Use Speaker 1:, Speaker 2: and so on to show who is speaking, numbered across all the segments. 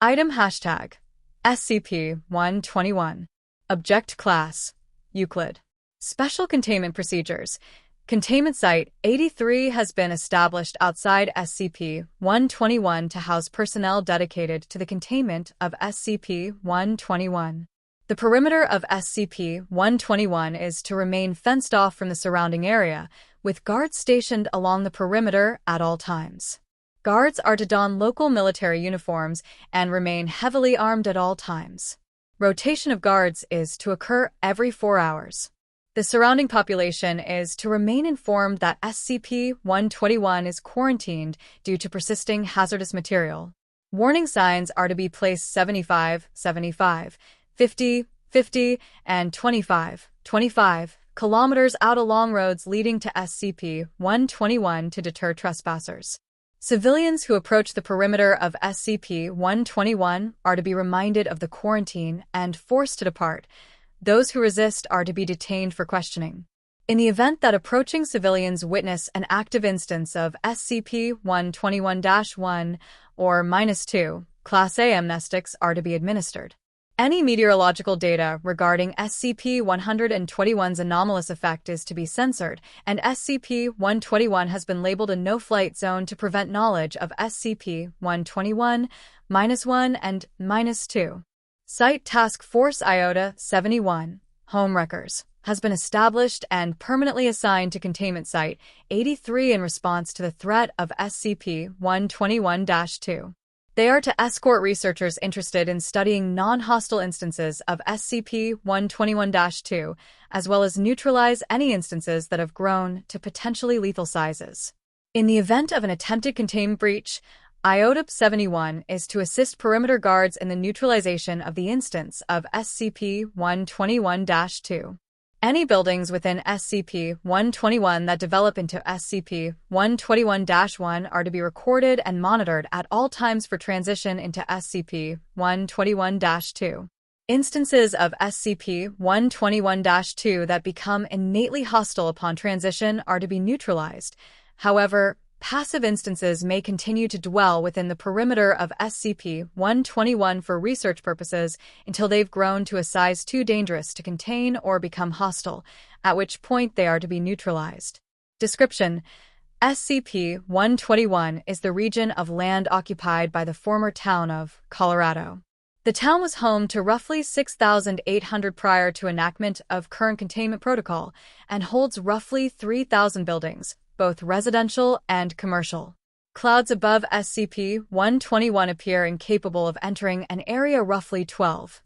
Speaker 1: Item hashtag SCP-121. Object Class Euclid. Special Containment Procedures. Containment Site 83 has been established outside SCP-121 to house personnel dedicated to the containment of SCP-121. The perimeter of SCP-121 is to remain fenced off from the surrounding area, with guards stationed along the perimeter at all times. Guards are to don local military uniforms and remain heavily armed at all times. Rotation of guards is to occur every 4 hours. The surrounding population is to remain informed that SCP-121 is quarantined due to persisting hazardous material. Warning signs are to be placed 75, 75, 50, 50, and 25, 25 kilometers out along roads leading to SCP-121 to deter trespassers. Civilians who approach the perimeter of SCP-121 are to be reminded of the quarantine and forced to depart. Those who resist are to be detained for questioning. In the event that approaching civilians witness an active instance of SCP-121-1 or -2, Class A amnestics are to be administered. Any meteorological data regarding SCP-121's anomalous effect is to be censored, and SCP-121 has been labeled a no-flight zone to prevent knowledge of SCP-121-1 and -2. Site Task Force Iota-71, Homewreckers, has been established and permanently assigned to Containment Site 83 in response to the threat of SCP-121-2. They are to escort researchers interested in studying non-hostile instances of SCP-121-2, as well as neutralize any instances that have grown to potentially lethal sizes. In the event of an attempted containment breach, Iota-71 is to assist perimeter guards in the neutralization of the instance of SCP-121-2. Any buildings within SCP-121 that develop into SCP-121-1 are to be recorded and monitored at all times for transition into SCP-121-2. Instances of SCP-121-2 that become innately hostile upon transition are to be neutralized. However, passive instances may continue to dwell within the perimeter of SCP-121 for research purposes until they've grown to a size too dangerous to contain or become hostile, at which point they are to be neutralized. Description: SCP-121 is the region of land occupied by the former town of Colorado. The town was home to roughly 6,800 prior to enactment of current containment protocol and holds roughly 3,000 buildings, both residential and commercial. Clouds above SCP-121 appear incapable of entering an area roughly 12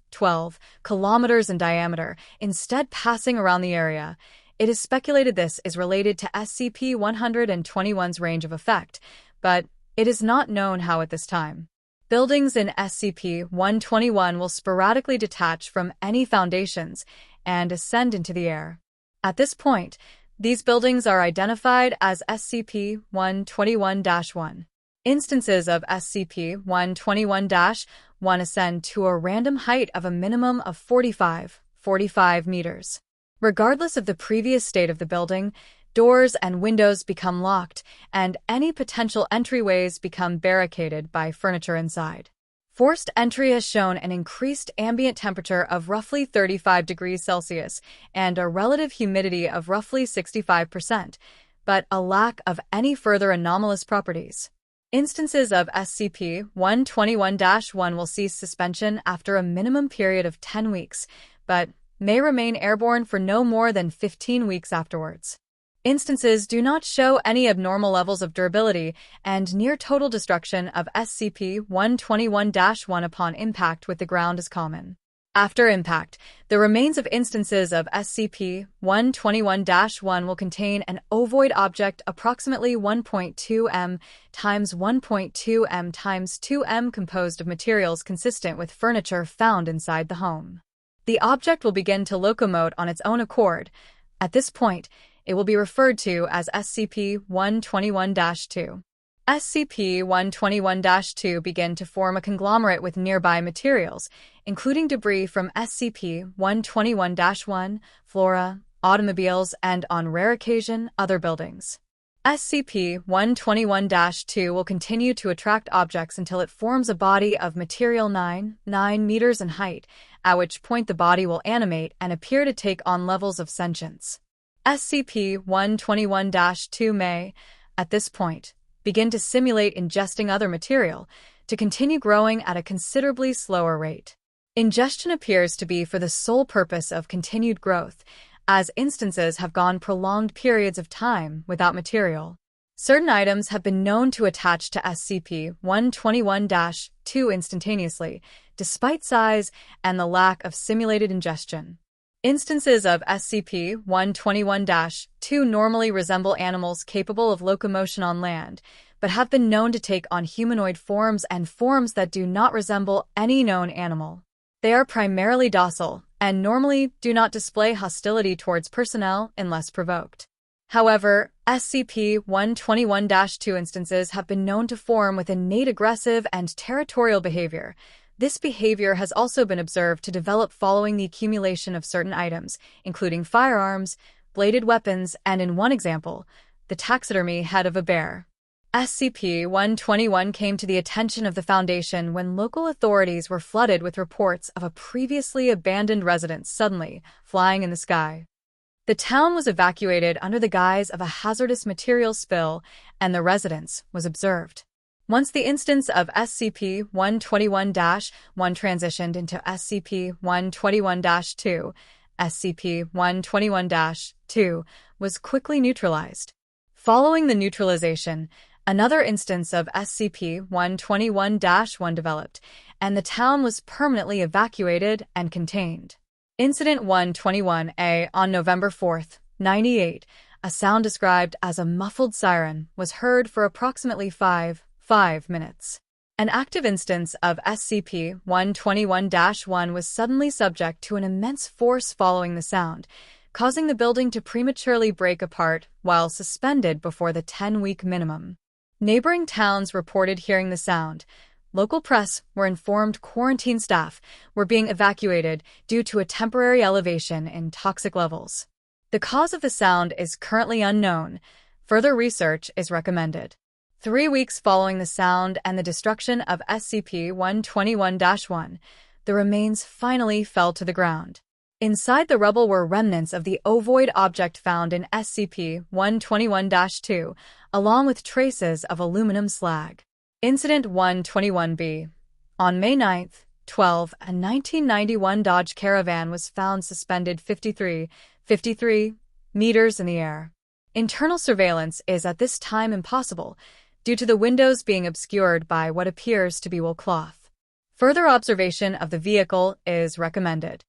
Speaker 1: kilometers in diameter, instead passing around the area. It is speculated this is related to SCP-121's range of effect, but it is not known how at this time. Buildings in SCP-121 will sporadically detach from any foundations and ascend into the air. At this point, these buildings are identified as SCP-121-1. Instances of SCP-121-1 ascend to a random height of a minimum of 45 meters. Regardless of the previous state of the building, doors and windows become locked, and any potential entryways become barricaded by furniture inside. Forced entry has shown an increased ambient temperature of roughly 35 degrees Celsius and a relative humidity of roughly 65%, but a lack of any further anomalous properties. Instances of SCP-121-1 will cease suspension after a minimum period of 10 weeks, but may remain airborne for no more than 15 weeks afterwards. Instances do not show any abnormal levels of durability, and near total destruction of SCP-121-1 upon impact with the ground is common. After impact, the remains of instances of SCP-121-1 will contain an ovoid object approximately 1.2 m times 1.2 m times 2 m composed of materials consistent with furniture found inside the home. The object will begin to locomote on its own accord. At this point, it will be referred to as SCP-121-2. SCP-121-2 begin to form a conglomerate with nearby materials, including debris from SCP-121-1, flora, automobiles, and on rare occasion, other buildings. SCP-121-2 will continue to attract objects until it forms a body of material 9 meters in height, at which point the body will animate and appear to take on levels of sentience. SCP-121-2 may, at this point, begin to simulate ingesting other material, to continue growing at a considerably slower rate. Ingestion appears to be for the sole purpose of continued growth, as instances have gone prolonged periods of time without material. Certain items have been known to attach to SCP-121-2 instantaneously, despite size and the lack of simulated ingestion. Instances of SCP-121-2 normally resemble animals capable of locomotion on land, but have been known to take on humanoid forms and forms that do not resemble any known animal. They are primarily docile and normally do not display hostility towards personnel unless provoked. However, SCP-121-2 instances have been known to form with innate aggressive and territorial behavior. This behavior has also been observed to develop following the accumulation of certain items, including firearms, bladed weapons, and in one example, the taxidermy head of a bear. SCP-121 came to the attention of the Foundation when local authorities were flooded with reports of a previously abandoned residence suddenly flying in the sky. The town was evacuated under the guise of a hazardous material spill, and the residence was observed. Once the instance of SCP-121-1 transitioned into SCP-121-2, SCP-121-2 was quickly neutralized. Following the neutralization, another instance of SCP-121-1 developed, and the town was permanently evacuated and contained. Incident 121-A on November 4, 1998, a sound described as a muffled siren was heard for approximately 5 minutes. An active instance of SCP-121-1 was suddenly subject to an immense force following the sound, causing the building to prematurely break apart while suspended before the 10-week minimum. Neighboring towns reported hearing the sound. Local press were informed quarantine staff were being evacuated due to a temporary elevation in toxic levels. The cause of the sound is currently unknown. Further research is recommended. 3 weeks following the sound and the destruction of SCP-121-1, the remains finally fell to the ground. Inside the rubble were remnants of the ovoid object found in SCP-121-2, along with traces of aluminum slag. Incident 121-B. On May 9, 12, a 1991 Dodge Caravan was found suspended 53 meters in the air. Internal surveillance is at this time impossible, due to the windows being obscured by what appears to be wool cloth. Further observation of the vehicle is recommended.